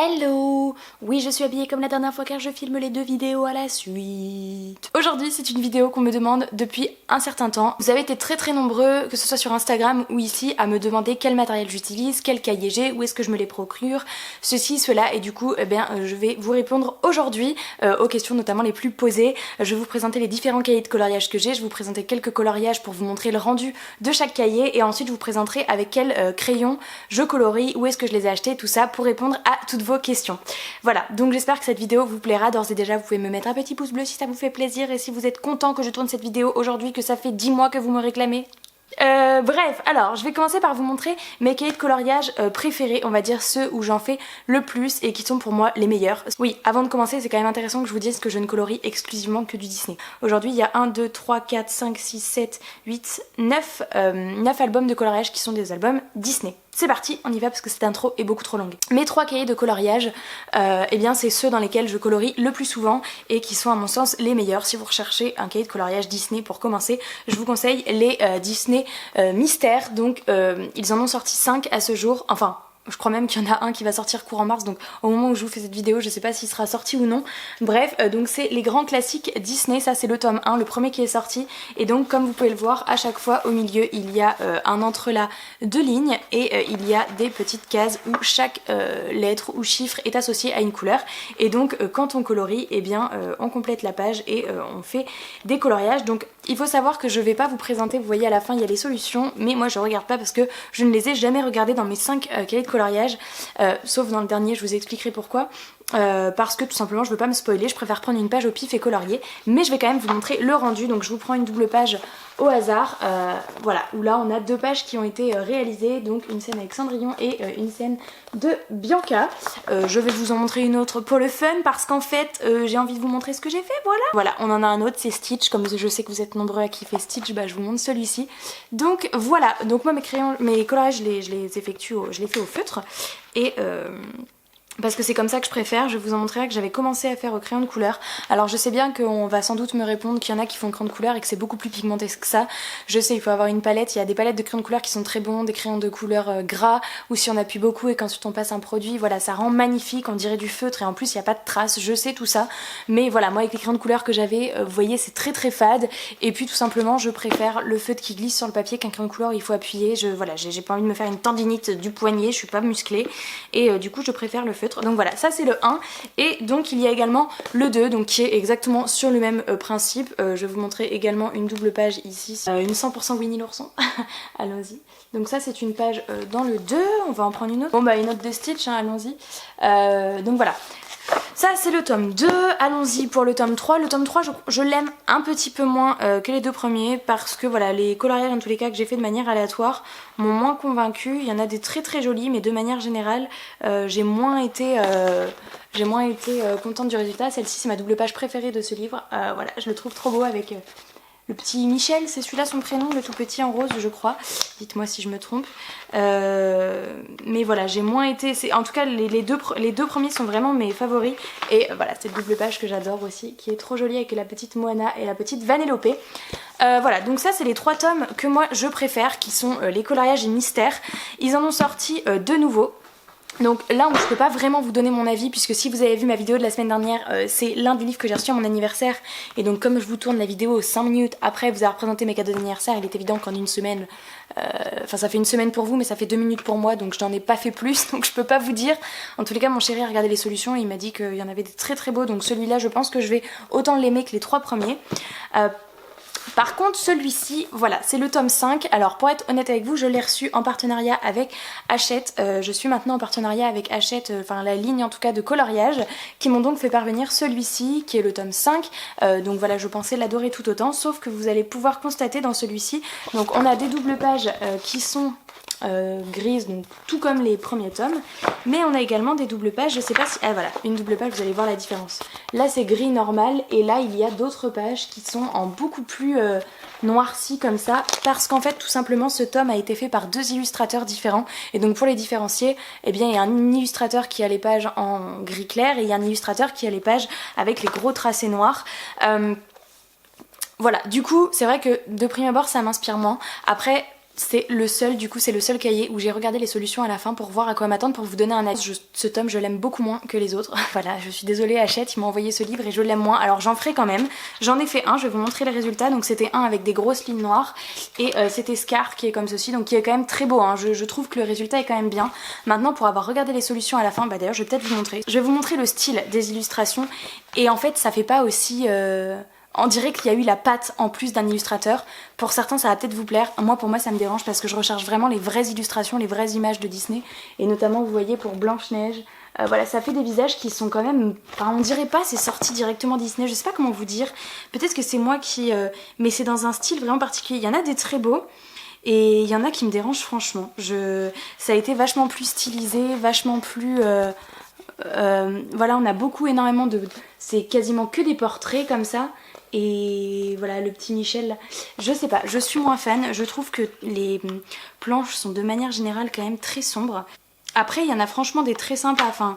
Hello! Oui, je suis habillée comme la dernière fois car je filme les 2 vidéos à la suite. Aujourd'hui, c'est une vidéo qu'on me demande depuis un certain temps. Vous avez été très nombreux, que ce soit sur Instagram ou ici, à me demander quel matériel j'utilise, quel cahier j'ai, où est-ce que je me les procure, ceci, cela, et du coup, je vais vous répondre aujourd'hui aux questions notamment les plus posées. Je vais vous présenter les différents cahiers de coloriage que j'ai, je vais vous présenter quelques coloriages pour vous montrer le rendu de chaque cahier, et ensuite je vous présenterai avec quel crayon je colorie, où est-ce que je les ai achetés, tout ça, pour répondre à toutes vos questions. Voilà, donc j'espère que cette vidéo vous plaira. D'ores et déjà, vous pouvez me mettre un petit pouce bleu si ça vous fait plaisir et si vous êtes content que je tourne cette vidéo aujourd'hui, que ça fait 10 mois que vous me réclamez. Bref, alors je vais commencer par vous montrer mes cahiers de coloriage préférés, on va dire ceux où j'en fais le plus et qui sont pour moi les meilleurs. Oui, avant de commencer, c'est quand même intéressant que je vous dise que je ne colorie exclusivement que du Disney. Aujourd'hui, il y a 1, 2, 3, 4, 5, 6, 7, 8, 9 albums de coloriage qui sont des albums Disney. C'est parti, on y va parce que cette intro est beaucoup trop longue. Mes 3 cahiers de coloriage, eh bien c'est ceux dans lesquels je colorie le plus souvent et qui sont à mon sens les meilleurs. Si vous recherchez un cahier de coloriage Disney pour commencer, je vous conseille les Disney Mystères. Donc ils en ont sorti 5 à ce jour, enfin je crois même qu'il y en a un qui va sortir courant mars, donc au moment où je vous fais cette vidéo je sais pas s'il sera sorti ou non. Bref, donc c'est les grands classiques Disney, ça c'est le tome 1, le premier qui est sorti, et donc comme vous pouvez le voir, à chaque fois au milieu il y a un entrelac de lignes et il y a des petites cases où chaque lettre ou chiffre est associé à une couleur, et donc quand on colorie, eh bien on complète la page et on fait des coloriages. Donc il faut savoir que je vais pas vous présenter, vous voyez à la fin il y a les solutions, mais moi je regarde pas parce que je ne les ai jamais regardées dans mes 5 cahiers de coloriage, sauf dans le dernier, je vous expliquerai pourquoi. Parce que tout simplement je veux pas me spoiler, je préfère prendre une page au pif et colorier, mais je vais quand même vous montrer le rendu. Donc je vous prends une double page au hasard, voilà, où là on a 2 pages qui ont été réalisées, donc une scène avec Cendrillon et une scène de Bianca. Je vais vous en montrer une autre pour le fun parce qu'en fait j'ai envie de vous montrer ce que j'ai fait, voilà, on en a un autre, c'est Stitch, comme je sais que vous êtes nombreux à kiffer Stitch, bah je vous montre celui-ci. Donc voilà, donc moi mes coloriages je les effectue, je les fais au feutre, et parce que c'est comme ça que je préfère. Je vais vous en montrer que j'avais commencé à faire au crayon de couleur. Alors je sais bien qu'on va sans doute me répondre qu'il y en a qui font au crayon de couleur et que c'est beaucoup plus pigmenté que ça. Je sais, il faut avoir une palette, il y a des palettes de crayons de couleur qui sont très bons, des crayons de couleur gras, ou si on appuie beaucoup et qu'ensuite on passe un produit, voilà, ça rend magnifique, on dirait du feutre et en plus il n'y a pas de traces, je sais tout ça. Mais voilà, moi avec les crayons de couleur que j'avais, vous voyez, c'est très fade, et puis tout simplement je préfère le feutre qui glisse sur le papier qu'un crayon de couleur où il faut appuyer. Voilà, j'ai pas envie de me faire une tendinite du poignet, je suis pas musclée, et du coup je préfère le feutre. Donc voilà, ça c'est le 1, et donc il y a également le 2, donc qui est exactement sur le même principe. Je vais vous montrer également une double page ici, une 100% Winnie l'ourson. Allons-y. Donc ça c'est une page dans le 2, on va en prendre une autre. Bon bah une autre de Stitch, hein, allons-y. Donc voilà. Ça c'est le tome 2, allons-y pour le tome 3. Le tome 3 je l'aime un petit peu moins que les 2 premiers parce que voilà, les coloriages en tous les cas que j'ai fait de manière aléatoire m'ont moins convaincue. Il y en a des très jolis, mais de manière générale j'ai moins été contente du résultat. Celle-ci c'est ma double page préférée de ce livre, voilà, je le trouve trop beau avec le petit Michel, c'est celui-là son prénom, le tout petit en rose je crois, dites-moi si je me trompe. Mais voilà, j'ai moins été, en tout cas les deux premiers sont vraiment mes favoris. Et voilà, cette double page que j'adore aussi, qui est trop jolie avec la petite Moana et la petite Vanellope. Voilà, donc ça c'est les 3 tomes que moi je préfère, qui sont les coloriages et mystères. Ils en ont sorti 2 nouveaux. Donc là je peux pas vraiment vous donner mon avis, puisque si vous avez vu ma vidéo de la semaine dernière, c'est l'un des livres que j'ai reçu à mon anniversaire, et donc comme je vous tourne la vidéo 5 minutes après vous avoir présenté mes cadeaux d'anniversaire, il est évident qu'en une semaine, enfin ça fait une semaine pour vous mais ça fait 2 minutes pour moi, donc je n'en ai pas fait plus, donc je peux pas vous dire. En tous les cas mon chéri a regardé les solutions et il m'a dit qu'il y en avait des très beaux, donc celui-là je pense que je vais autant l'aimer que les 3 premiers. Par contre celui-ci, voilà, c'est le tome 5. Alors pour être honnête avec vous, je l'ai reçu en partenariat avec Hachette. Je suis maintenant en partenariat avec Hachette, enfin la ligne en tout cas de coloriage, qui m'ont donc fait parvenir celui-ci, qui est le tome 5. Donc voilà, je pensais l'adorer tout autant, sauf que vous allez pouvoir constater dans celui-ci, donc on a des doubles pages qui sont grises, donc tout comme les premiers tomes, mais on a également des doubles pages, je sais pas si... Ah voilà, une double page, vous allez voir la différence. Là c'est gris normal, et là il y a d'autres pages qui sont en beaucoup plus noirci comme ça, parce qu'en fait tout simplement ce tome a été fait par 2 illustrateurs différents, et donc pour les différencier, eh bien il y a un illustrateur qui a les pages en gris clair et il y a un illustrateur qui a les pages avec les gros tracés noirs. Voilà, du coup c'est vrai que de prime abord ça m'inspire moins. Après c'est le seul, du coup c'est le seul cahier où j'ai regardé les solutions à la fin pour voir à quoi m'attendre, pour vous donner un avis. Ce tome je l'aime beaucoup moins que les autres. Voilà, je suis désolée Hachette, il m'a envoyé ce livre et je l'aime moins. Alors j'en ferai quand même. J'en ai fait un, je vais vous montrer les résultats. Donc c'était un avec des grosses lignes noires et c'était Scar qui est comme ceci, donc qui est quand même très beau, hein. Je trouve que le résultat est quand même bien. Maintenant pour avoir regardé les solutions à la fin, bah d'ailleurs je vais peut-être vous montrer. Je vais vous montrer le style des illustrations et en fait ça fait pas aussi... On dirait qu'il y a eu la patte en plus d'un illustrateur. Pour certains ça va peut-être vous plaire, pour moi ça me dérange parce que je recherche vraiment les vraies illustrations, les vraies images de Disney. Et notamment vous voyez pour Blanche-Neige, voilà, ça fait des visages qui sont quand même... Enfin on dirait pas c'est sorti directement Disney, je sais pas comment vous dire. Peut-être que c'est moi qui... Mais c'est dans un style vraiment particulier. Il y en a des très beaux. Et il y en a qui me dérangent franchement. Ça a été vachement plus stylisé, vachement plus... voilà, on a énormément de... C'est quasiment que des portraits comme ça. Et voilà, le petit Michel là. Je sais pas, je suis moins fan. Je trouve que les planches sont de manière générale quand même très sombres. Après, il y en a franchement des très sympas. Enfin,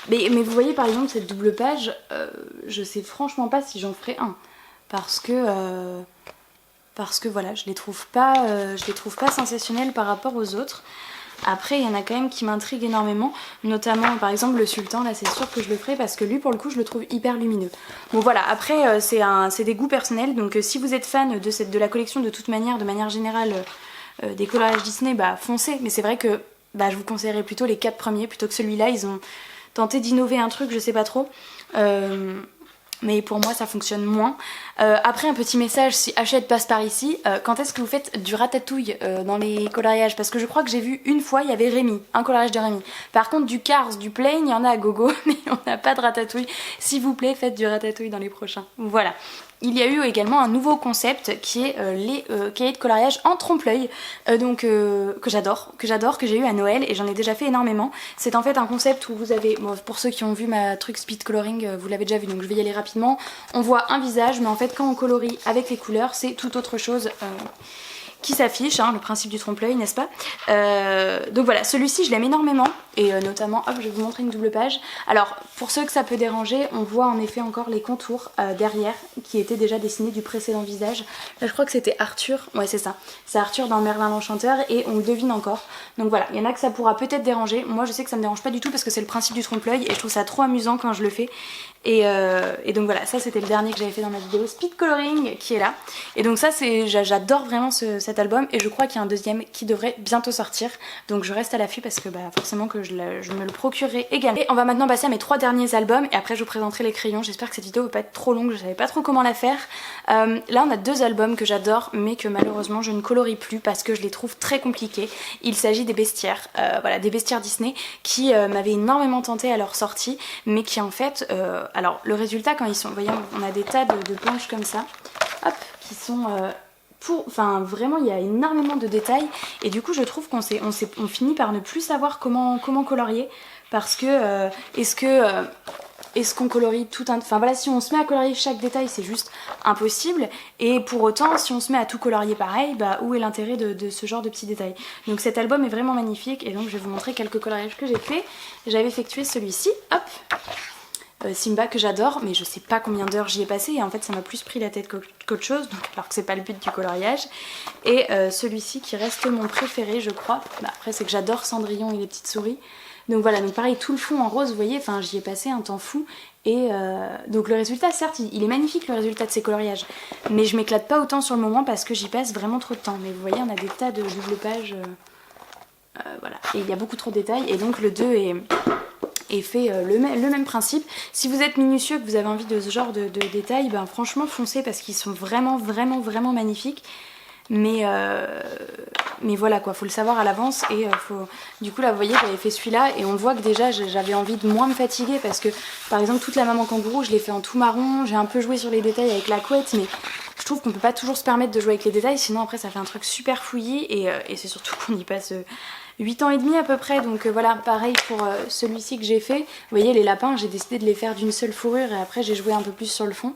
mais vous voyez par exemple cette double page, je sais franchement pas si j'en ferai un. Parce que voilà, je les trouve pas sensationnels par rapport aux autres. Après il y en a quand même qui m'intriguent énormément, notamment par exemple le sultan, là c'est sûr que je le ferai parce que lui pour le coup je le trouve hyper lumineux. Bon voilà, après c'est des goûts personnels, donc si vous êtes fan de la collection de toute manière, de manière générale des coloriages Disney, bah foncez, mais c'est vrai que je vous conseillerais plutôt les 4 premiers plutôt que celui-là. Ils ont tenté d'innover un truc, je sais pas trop. Mais pour moi ça fonctionne moins. Après un petit message, si Hachette passe par ici, quand est-ce que vous faites du ratatouille dans les coloriages? Parce que je crois que j'ai vu une fois, il y avait Rémi, un coloriage de Rémi. Par contre du Cars, du Plain, il y en a à gogo, mais on n'a pas de ratatouille. S'il vous plaît, faites du ratatouille dans les prochains. Voilà. Il y a eu également un nouveau concept qui est les cahiers de coloriage en trompe-l'œil, que j'adore, que j'ai eu à Noël et j'en ai déjà fait énormément. C'est en fait un concept où vous avez, bon, pour ceux qui ont vu ma truc speed coloring, vous l'avez déjà vu donc je vais y aller rapidement. On voit un visage mais en fait quand on colorie avec les couleurs c'est tout autre chose qui s'affiche, hein, le principe du trompe-l'œil, n'est-ce pas? Donc voilà, celui-ci je l'aime énormément et notamment, hop, je vais vous montrer une double page. Alors pour ceux que ça peut déranger, on voit en effet encore les contours derrière qui étaient déjà dessinés du précédent visage. Là je crois que c'était Arthur, ouais c'est ça, c'est Arthur dans Merlin l'Enchanteur et on le devine encore. Donc voilà, il y en a que ça pourra peut-être déranger, moi je sais que ça me dérange pas du tout parce que c'est le principe du trompe-l'œil et je trouve ça trop amusant quand je le fais. Et donc voilà, ça c'était le dernier que j'avais fait dans ma vidéo speed coloring qui est là. Et donc ça j'adore vraiment cet album et je crois qu'il y a un deuxième qui devrait bientôt sortir. Donc je reste à l'affût parce que forcément que je me le procurerai également. Et on va maintenant passer à mes 3 derniers albums et après je vous présenterai les crayons. J'espère que cette vidéo va pas être trop longue, je savais pas trop comment la faire. Là on a 2 albums que j'adore mais que malheureusement je ne colorie plus parce que je les trouve très compliqués. Il s'agit des bestiaires, voilà, des bestiaires Disney qui m'avaient énormément tenté à leur sortie mais qui en fait... alors le résultat quand ils sont, vous voyez on a des tas de planches comme ça, hop, qui sont enfin vraiment il y a énormément de détails et du coup je trouve qu'on finit par ne plus savoir comment colorier parce que est-ce qu'on colorie tout un... Enfin voilà, si on se met à colorier chaque détail c'est juste impossible et pour autant si on se met à tout colorier pareil, où est l'intérêt de ce genre de petits détails? Donc cet album est vraiment magnifique et donc je vais vous montrer quelques coloriages que j'ai fait. J'avais effectué celui-ci, hop, Simba que j'adore mais je sais pas combien d'heures j'y ai passé et en fait ça m'a plus pris la tête qu'autre chose donc, alors que c'est pas le but du coloriage. Et celui-ci qui reste mon préféré je crois, après c'est que j'adore Cendrillon et les petites souris. Donc voilà, donc pareil tout le fond en rose vous voyez, enfin j'y ai passé un temps fou et donc le résultat certes il est magnifique le résultat de ces coloriages mais je m'éclate pas autant sur le moment parce que j'y passe vraiment trop de temps. Mais vous voyez on a des tas de double pages, voilà, et il y a beaucoup trop de détails et donc le 2 et fait le même principe. Si vous êtes minutieux, que vous avez envie de ce genre de détails, franchement foncez parce qu'ils sont vraiment magnifiques. Mais voilà quoi, faut le savoir à l'avance et du coup là vous voyez j'avais fait celui-là et on voit que déjà j'avais envie de moins me fatiguer parce que par exemple toute la maman kangourou je l'ai fait en tout marron, j'ai un peu joué sur les détails avec la couette mais je trouve qu'on peut pas toujours se permettre de jouer avec les détails sinon après ça fait un truc super fouillis et c'est surtout qu'on y passe 8 ans et demi à peu près donc voilà pareil pour celui-ci que j'ai fait. Vous voyez les lapins j'ai décidé de les faire d'une seule fourrure et après j'ai joué un peu plus sur le fond.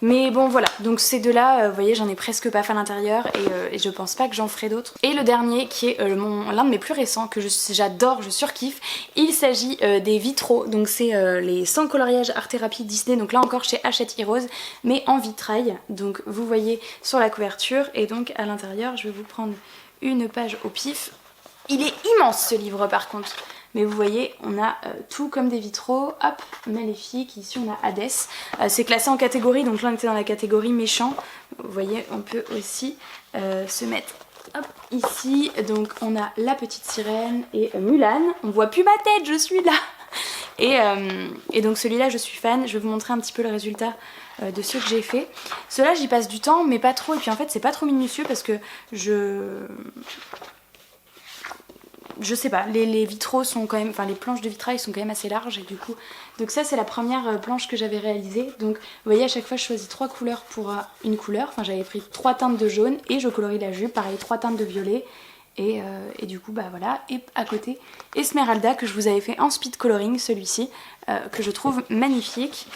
Mais bon voilà, donc ces deux là, vous voyez j'en ai presque pas fait à l'intérieur et je pense pas que j'en ferai d'autres. Et le dernier qui est l'un de mes plus récents que j'adore, je surkiffe, il s'agit des vitraux, donc c'est les 100 coloriages art thérapie Disney, donc là encore chez Hachette Heroes, mais en vitrail, donc vous voyez sur la couverture et donc à l'intérieur je vais vous prendre une page au pif. Il est immense ce livre par contre. Mais vous voyez, on a tout comme des vitraux. Hop, Maléfique. Ici, on a Hadès. C'est classé en catégorie, donc là, on était dans la catégorie méchant. Vous voyez, on peut aussi se mettre hop, ici. Donc, on a La Petite Sirène et Mulan. On voit plus ma tête, je suis là. Et donc, celui-là, je suis fan. Je vais vous montrer un petit peu le résultat de ce que j'ai fait. Ceux-là, j'y passe du temps, mais pas trop. Et puis, en fait, c'est pas trop minutieux parce que je sais pas, les vitraux sont quand même, enfin les planches de vitrail sont quand même assez larges et du coup, donc ça c'est la première planche que j'avais réalisée. Donc vous voyez, à chaque fois je choisis 3 couleurs pour une couleur, enfin j'avais pris 3 teintes de jaune et je colorie la jupe, pareil 3 teintes de violet et du coup bah voilà. Et à côté Esmeralda que je vous avais fait en speed coloring, celui-ci que je trouve magnifique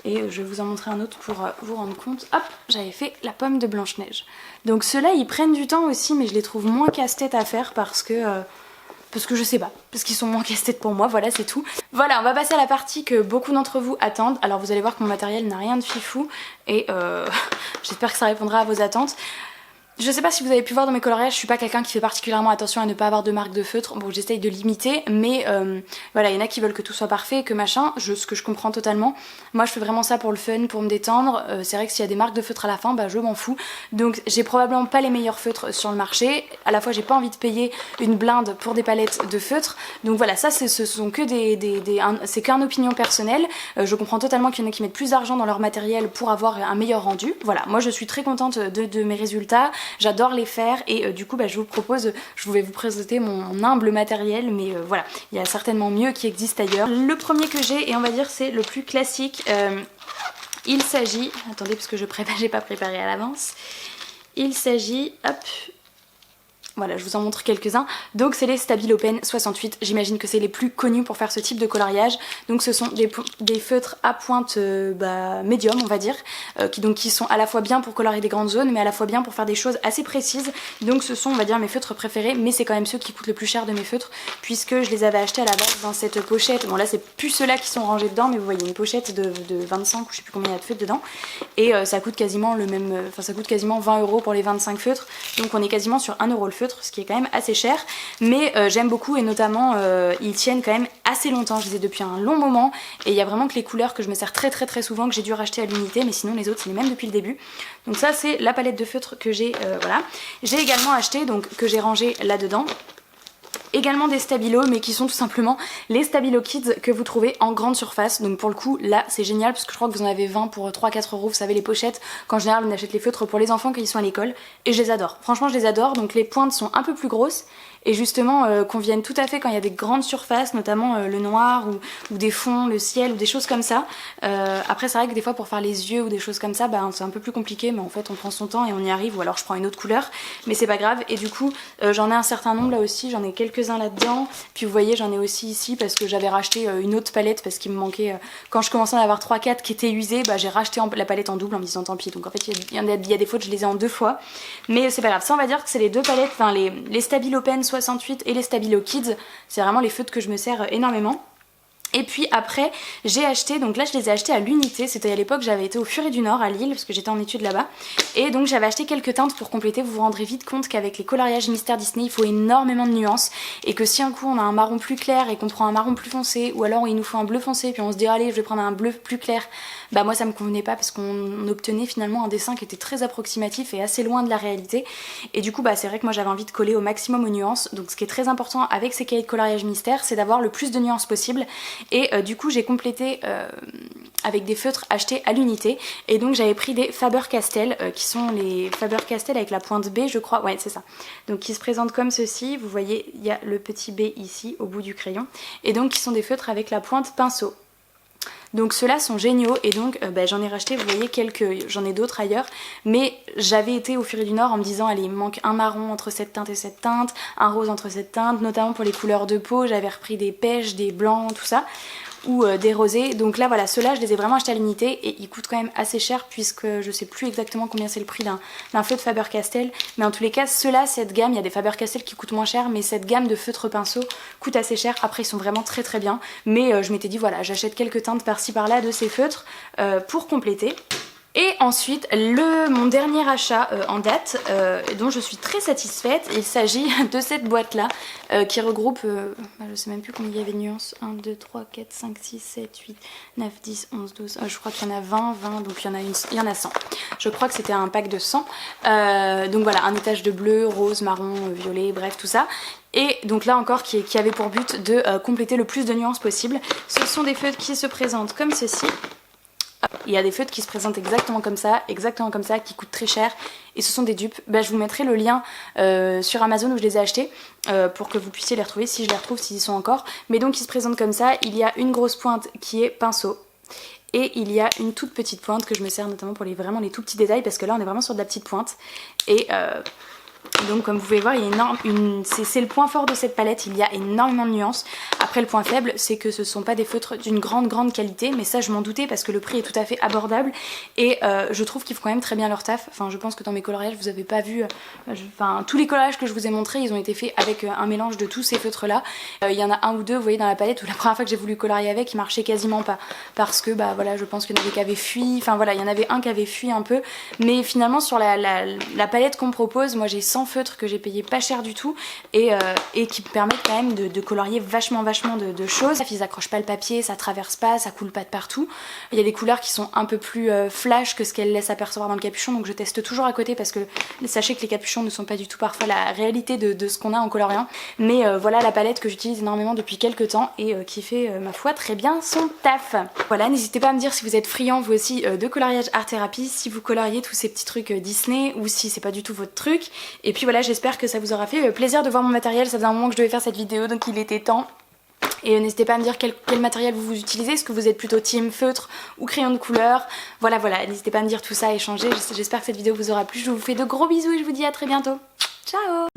et je vais vous en montrer un autre pour vous rendre compte. Hop, j'avais fait la pomme de Blanche-Neige. Donc ceux-là ils prennent du temps aussi, mais je les trouve moins casse-tête à faire parce que je sais pas, parce qu'ils sont moins casse-tête pour moi, voilà c'est tout. Voilà, on va passer à la partie que beaucoup d'entre vous attendent. Alors vous allez voir que mon matériel n'a rien de fifou et j'espère que ça répondra à vos attentes. Je sais pas si vous avez pu voir dans mes coloriages, je suis pas quelqu'un qui fait particulièrement attention à ne pas avoir de marque de feutre. Bon, j'essaye de limiter, mais voilà, il y en a qui veulent que tout soit parfait, que machin, ce que je comprends totalement. Moi, je fais vraiment ça pour le fun, pour me détendre. C'est vrai que s'il y a des marques de feutre à la fin, bah je m'en fous. Donc, j'ai probablement pas les meilleurs feutres sur le marché. À la fois, j'ai pas envie de payer une blinde pour des palettes de feutre. Donc voilà, ça, ce sont que c'est qu'une opinion personnelle. Je comprends totalement qu'il y en a qui mettent plus d'argent dans leur matériel pour avoir un meilleur rendu. Voilà, moi, je suis très contente de mes résultats. J'adore les faire et du coup bah, je vais vous présenter mon humble matériel, mais voilà, il y a certainement mieux qui existe ailleurs. Le premier que j'ai, et on va dire c'est le plus classique, il s'agit, attendez parce que j'ai pas préparé à l'avance, il s'agit, hop, voilà, je vous en montre quelques-uns. Donc c'est les Stabilo Pen 68, j'imagine que c'est les plus connus pour faire ce type de coloriage. Donc ce sont des feutres à pointe médium, on va dire, qui sont à la fois bien pour colorier des grandes zones, mais à la fois bien pour faire des choses assez précises. Donc ce sont, on va dire, mes feutres préférés, mais c'est quand même ceux qui coûtent le plus cher de mes feutres, puisque je les avais achetés à la base dans cette pochette. Bon là c'est plus ceux-là qui sont rangés dedans, mais vous voyez une pochette de 25, ou je sais plus combien il y a de feutres dedans, et ça coûte quasiment le même, enfin ça coûte quasiment 20 € pour les 25 feutres, donc on est quasiment sur 1 € le feutre, ce qui est quand même assez cher, mais j'aime beaucoup et notamment ils tiennent quand même assez longtemps. Je les ai depuis un long moment et il y a vraiment que les couleurs que je me sers très souvent, que j'ai dû racheter à l'unité, mais sinon les autres c'est les mêmes depuis le début. Donc ça c'est la palette de feutres que j'ai, voilà. J'ai également acheté, donc que j'ai rangé là-dedans, également des Stabilo, mais qui sont tout simplement les Stabilo Kids que vous trouvez en grande surface. Donc pour le coup là c'est génial parce que je crois que vous en avez 20 pour 3-4 €, vous savez les pochettes, qu'en général on achète les feutres pour les enfants quand ils sont à l'école, et je les adore, franchement je les adore. Donc les pointes sont un peu plus grosses et justement conviennent tout à fait quand il y a des grandes surfaces, notamment le noir ou des fonds, le ciel ou des choses comme ça. Après c'est vrai que des fois pour faire les yeux ou des choses comme ça, bah, c'est un peu plus compliqué, mais en fait on prend son temps et on y arrive, ou alors je prends une autre couleur, mais c'est pas grave. Et du coup j'en ai un certain nombre là aussi, j'en ai quelques-uns là-dedans, puis vous voyez j'en ai aussi ici parce que j'avais racheté une autre palette parce qu'il me manquait, quand je commençais à en avoir 3-4 qui étaient usées, bah, j'ai racheté la palette en double en me disant tant pis. Donc en fait il y a des fautes, je les ai en 2 fois, mais c'est pas grave. Ça on va dire que c'est les deux palettes, enfin les Stabilo Pen 68 et les Stabilo Kids, c'est vraiment les feutres que je me sers énormément. Et puis après j'ai acheté, donc là je les ai achetés à l'unité, c'était à l'époque j'avais été au Furet du Nord à Lille parce que j'étais en études là-bas, et donc j'avais acheté quelques teintes pour compléter. Vous vous rendrez vite compte qu'avec les coloriages Mystère Disney il faut énormément de nuances, et que si un coup on a un marron plus clair et qu'on prend un marron plus foncé, ou alors il nous faut un bleu foncé puis on se dit allez je vais prendre un bleu plus clair, bah moi ça me convenait pas parce qu'on obtenait finalement un dessin qui était très approximatif et assez loin de la réalité, et du coup bah c'est vrai que moi j'avais envie de coller au maximum aux nuances. Donc ce qui est très important avec ces cahiers de coloriage mystère, c'est d'avoir le plus de nuances possible. Et du coup j'ai complété avec des feutres achetés à l'unité, et donc j'avais pris des Faber-Castell qui sont les Faber-Castell avec la pointe B je crois, ouais c'est ça, donc qui se présentent comme ceci. Vous voyez il y a le petit B ici au bout du crayon, et donc qui sont des feutres avec la pointe pinceau. Donc ceux-là sont géniaux, et donc j'en ai racheté, vous voyez j'en ai d'autres ailleurs, mais j'avais été au Furet du Nord en me disant allez il me manque un marron entre cette teinte et cette teinte, un rose entre cette teinte, notamment pour les couleurs de peau, j'avais repris des pêches, des blancs, tout ça, ou des rosés. Donc là voilà, ceux-là je les ai vraiment achetés à l'unité et ils coûtent quand même assez cher, puisque je sais plus exactement combien c'est le prix d'un feutre Faber-Castell, mais en tous les cas ceux-là, cette gamme, il y a des Faber-Castell qui coûtent moins cher, mais cette gamme de feutres pinceaux coûte assez cher. Après ils sont vraiment très bien, mais je m'étais dit voilà j'achète quelques teintes par-ci par-là de ces feutres pour compléter. Et ensuite mon dernier achat en date dont je suis très satisfaite, il s'agit de cette boîte là qui regroupe, je sais même plus combien il y avait de nuances, 1, 2, 3, 4, 5, 6, 7, 8, 9, 10, 11, 12, je crois qu'il y en a 20, donc il y en a 100. Je crois que c'était un pack de 100. Donc voilà, un étage de bleu, rose, marron, violet, bref tout ça. Et donc là encore qui avait pour but de compléter le plus de nuances possible. Ce sont des feutres qui se présentent comme ceci. Il y a des feutres qui se présentent exactement comme ça, qui coûtent très cher et ce sont des dupes. Je vous mettrai le lien sur Amazon où je les ai achetés pour que vous puissiez les retrouver si je les retrouve, s'ils y sont encore. Mais donc ils se présentent comme ça, il y a une grosse pointe qui est pinceau. Et il y a une toute petite pointe que je me sers notamment pour vraiment les tout petits détails parce que là on est vraiment sur de la petite pointe. Et donc comme vous pouvez voir, c'est le point fort de cette palette, il y a énormément de nuances. Après le point faible c'est que ce ne sont pas des feutres d'une grande qualité, mais ça je m'en doutais parce que le prix est tout à fait abordable et je trouve qu'ils font quand même très bien leur taf. Enfin je pense que dans mes coloriages vous n'avez pas vu, tous les coloriages que je vous ai montrés ils ont été faits avec un mélange de tous ces feutres là. Il y en a un ou deux vous voyez dans la palette où la première fois que j'ai voulu colorier avec ils marchaient quasiment pas parce que voilà je pense qu'il y en avait qui avaient fui, enfin voilà il y en avait un qui avait fui un peu, mais finalement sur la palette qu'on me propose moi j'ai 100 feutres que j'ai payé pas cher du tout et qui me permettent quand même de colorier vachement de choses. Ils accrochent pas le papier, ça traverse pas, ça coule pas de partout. Il y a des couleurs qui sont un peu plus flash que ce qu'elles laissent apercevoir dans le capuchon, donc je teste toujours à côté parce que sachez que les capuchons ne sont pas du tout parfois la réalité de ce qu'on a en coloriant. Mais voilà la palette que j'utilise énormément depuis quelques temps et qui fait ma foi très bien son taf. Voilà, n'hésitez pas à me dire si vous êtes friand vous aussi de coloriage art thérapie, si vous coloriez tous ces petits trucs Disney ou si c'est pas du tout votre truc. Et puis voilà, j'espère que ça vous aura fait plaisir de voir mon matériel, ça faisait un moment que je devais faire cette vidéo donc il était temps. Et n'hésitez pas à me dire quel matériel vous utilisez, est-ce que vous êtes plutôt team feutre ou crayon de couleur. Voilà, n'hésitez pas à me dire tout ça, échanger. J'espère que cette vidéo vous aura plu, je vous fais de gros bisous et je vous dis à très bientôt. Ciao!